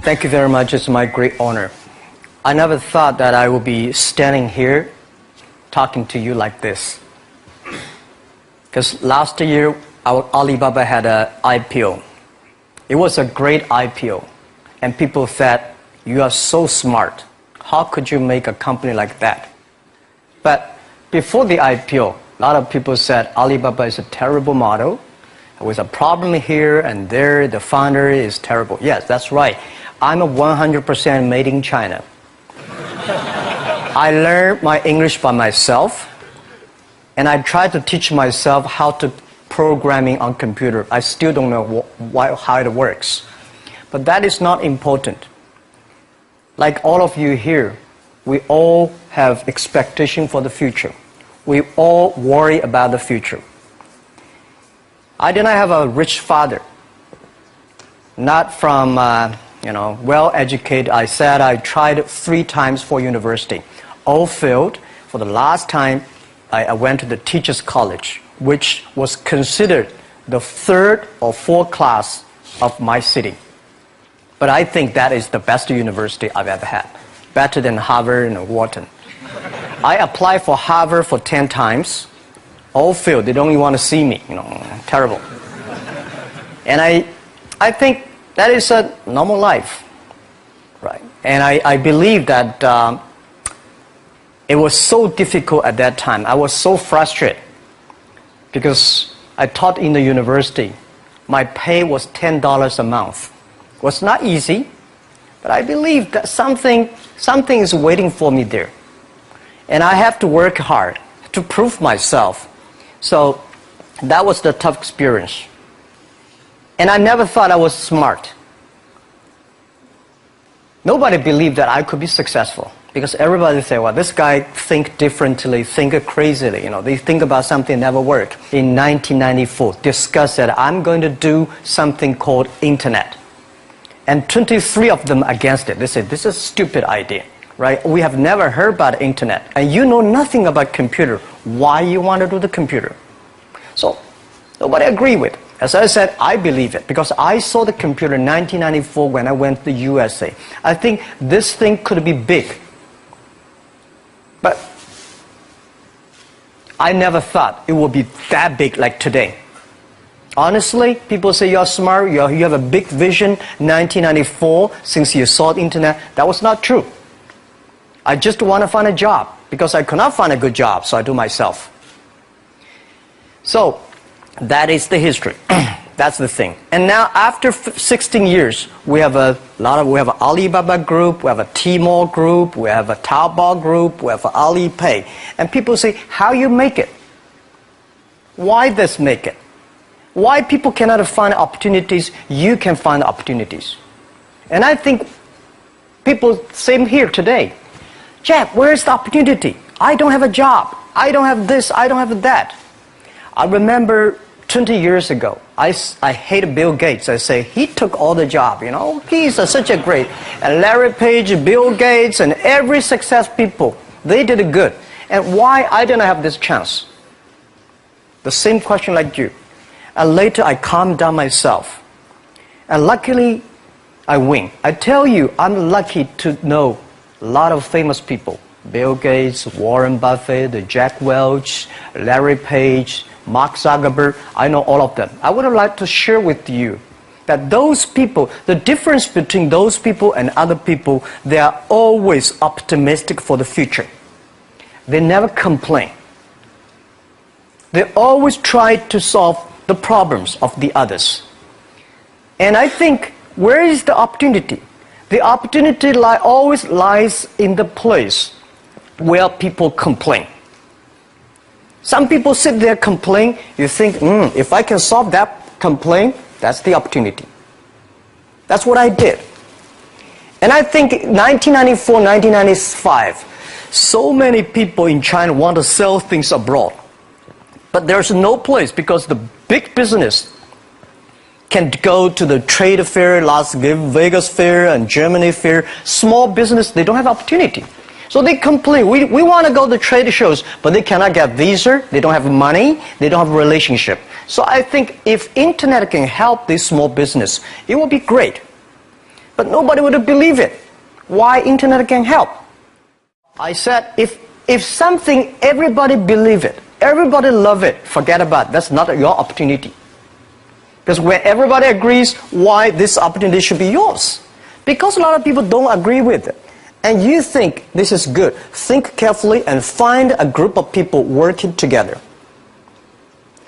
Thank you very much. It's my great honor. I never thought that I would be standing here talking to you like this. Because last year, our Alibaba had an IPO. It was a great IPO. And people said, you are so smart. How could you make a company like that? But before the IPO, a lot of people said Alibaba is a terrible model. There was a problem here and there. The founder is terrible. Yes, that's right. I'm a 100% made in China. I learned my English by myself, and I tried to teach myself how to programming on computer. I still don't know how it works. But that is not important. Like all of you here, we all have expectation for the future. We all worry about the future. I did not have a rich father. Not from, well-educated. I said I tried 3 times for university. All failed. For the last time, I went to the teacher's college, which was considered the 3rd or 4th class of my city. But I think that is the best university I've ever had. Better than Harvard and Wharton. I applied for Harvard for 10 times. All failed. They don't even want to see me. Terrible. And I think that is a normal life. Right? And I believe that it was so difficult at that time. I was so frustrated because I taught in the university. My pay was $10 a month. It was not easy, but I believe that something is waiting for me there. And I have to work hard to prove myself. So that was the tough experience. And I never thought I was smart. Nobody believed that I could be successful. Because everybody say, well, this guy think differently, think crazily. They think about something never work. In 1994, discussed that I'm going to do something called internet. And 23 of them against it. They said, this is a stupid idea, right? We have never heard about internet. And you know nothing about computer. Why you want to do the computer? So nobody agreed with it. As I said, I believe it because I saw the computer in 1994 when I went to the USA. I think this thing could be big. But I never thought it would be that big like today. Honestly, people say you're smart, you have a big vision. 1994, since you saw the internet, that was not true. I just want to find a job because I could not find a good job, so I do myself. So that is the history. That's the thing. And now after 16 years, we have an Alibaba group, we have a Tmall group, we have a Taobao group, we have an Alipay. And people say, how you make it? Why this make it? Why people cannot find opportunities, you can find opportunities. And I think people, same here today. Jack, where's the opportunity? I don't have a job. I don't have this, I don't have that. I remember 20 years ago, I hated Bill Gates. I say, he took all the job, He's such a great. And Larry Page, Bill Gates, and every success people, they did it good. And why I didn't have this chance? The same question like you. And later I calmed down myself. And luckily, I win. I tell you, I'm lucky to know a lot of famous people. Bill Gates, Warren Buffett, Jack Welch, Larry Page, Mark Zuckerberg, I know all of them. I would like to share with you that those people, the difference between those people and other people, they are always optimistic for the future. They never complain. They always try to solve the problems of the others. And I think, where is the opportunity? The opportunity always lies in the place where people complain. Some people sit there complain. You think, if I can solve that complaint, that's the opportunity. That's what I did. And I think 1994, 1995, so many people in China want to sell things abroad. But there's no place because the big business can go to the trade fair, Las Vegas fair and Germany fair. Small business, they don't have opportunity. So they complain, we want to go to trade shows, but they cannot get visa, they don't have money, they don't have a relationship. So I think if internet can help this small business, it will be great. but nobody would believe it. Why internet can help? I said, if something, everybody believe it, everybody love it, forget about it. That's not your opportunity. Because when everybody agrees, why this opportunity should be yours? Because a lot of people don't agree with it. And you think this is good. Think carefully and find a group of people working together.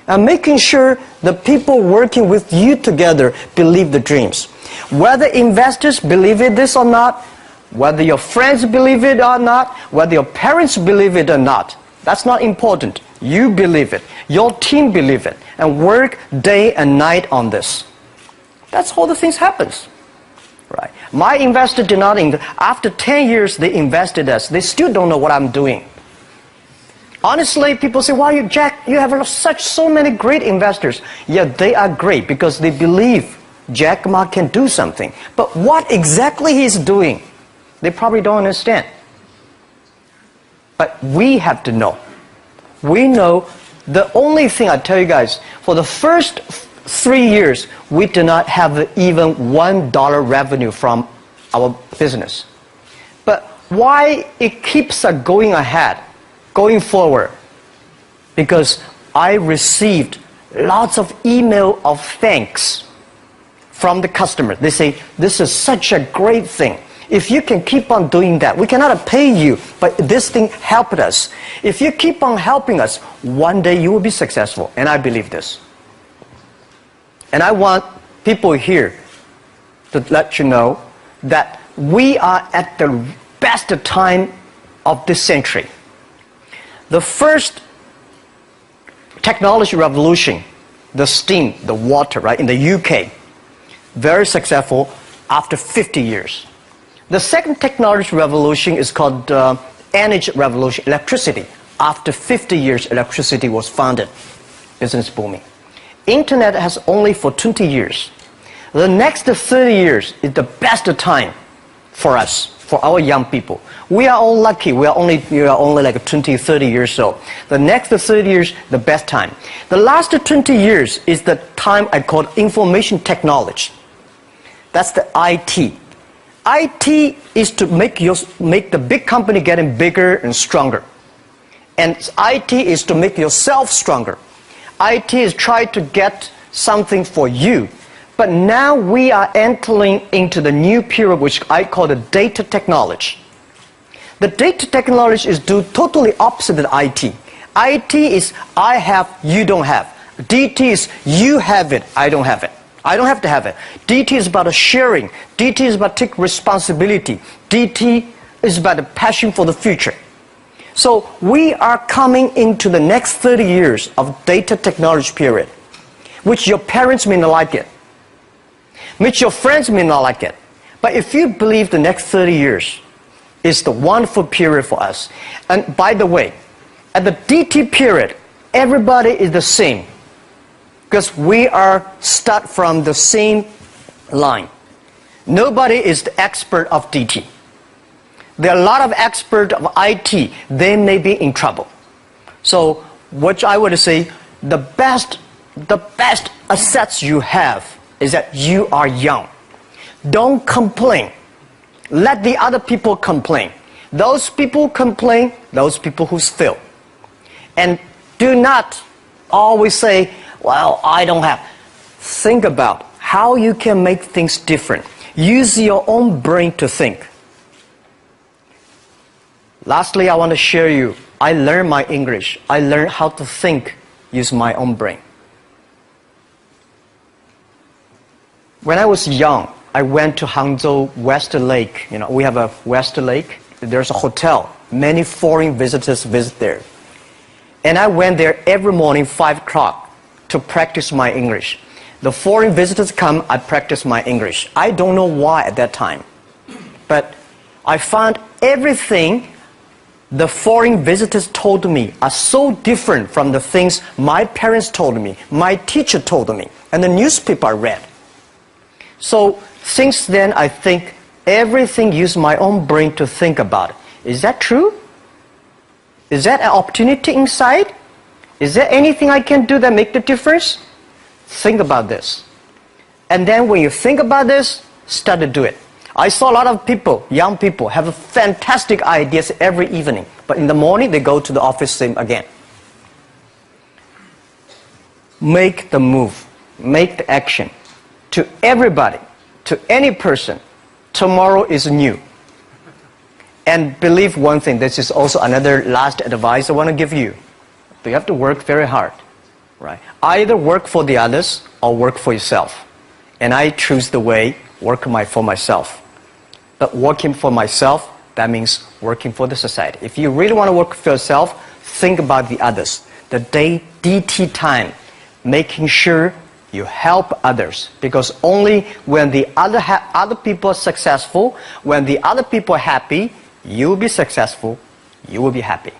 And making sure the people working with you together believe the dreams. Whether investors believe in this or not, whether your friends believe it or not, whether your parents believe it or not, that's not important. You believe it. Your team believe it. And work day and night on this. That's how the things happens. Right. My investor did not after 10 years they invested us. They still don't know what I'm doing. Honestly, people say, "Why Jack, you have so many great investors." Yeah, they are great because they believe Jack Ma can do something. But what exactly he's doing, they probably don't understand. But we have to know. We know the only thing I tell you guys, for the first 3 years, we do not have even $1 revenue from our business. But why it keeps us going ahead, going forward? Because I received lots of email of thanks from the customers. They say, "This is such a great thing. If you can keep on doing that, we cannot pay you, but this thing helped us. If you keep on helping us, one day you will be successful." And I believe this. And I want people here to let you know that we are at the best time of this century. The first technology revolution, the steam, the water, right, in the UK, very successful after 50 years. The second technology revolution is called energy revolution, electricity. After 50 years, electricity was founded, business booming. Internet has only for 20 years. The next 30 years is the best time for us, for our young people. We are all lucky. We are only like 20, 30 years old. The next 30 years, the best time. The last 20 years is the time I call information technology. That's the IT. IT is to make the big company getting bigger and stronger. And IT is to make yourself stronger. IT is trying to get something for you. But now we are entering into the new period which I call the data technology. The data technology is totally opposite of IT. IT is I have, you don't have. DT is you have it, I don't have it. I don't have to have it. DT is about sharing. DT is about taking responsibility. DT is about the passion for the future. So we are coming into the next 30 years of data technology period, which your parents may not like it, which your friends may not like it. But if you believe the next 30 years is the wonderful period for us, and by the way, at the DT period, everybody is the same, because we are start from the same line. Nobody is the expert of DT. There are a lot of experts of IT. They may be in trouble. So what I would say, the best assets you have is that you are young. Don't complain. Let the other people complain. Those people complain, those people who fail. And do not always say, "Well, I don't have." Think about how you can make things different. Use your own brain to think. Lastly, I want to share you, I learned my English. I learned how to think, use my own brain. When I was young, I went to Hangzhou West Lake. You know, we have a West Lake. There's a hotel. Many foreign visitors visit there. And I went there every morning, 5 o'clock, to practice my English. The foreign visitors come, I practice my English. I don't know why at that time. But I found everything the foreign visitors told me are so different from the things my parents told me, my teacher told me, and the newspaper I read. So since then, I think everything use my own brain to think about it. Is that true? Is that an opportunity inside? Is there anything I can do that make the difference? Think about this. And then when you think about this, start to do it. I saw a lot of people, young people, have fantastic ideas every evening, but in the morning they go to the office same again. Make the move, make the action. To everybody, to any person, tomorrow is new. And believe one thing, this is also another last advice I want to give you. You have to work very hard, right? Either work for the others or work for yourself. And I choose the way, work for myself. But working for myself, that means working for the society. If you really want to work for yourself, think about the others. The DT time, making sure you help others. Because only when the other people are successful, when the other people are happy, you will be successful, you will be happy.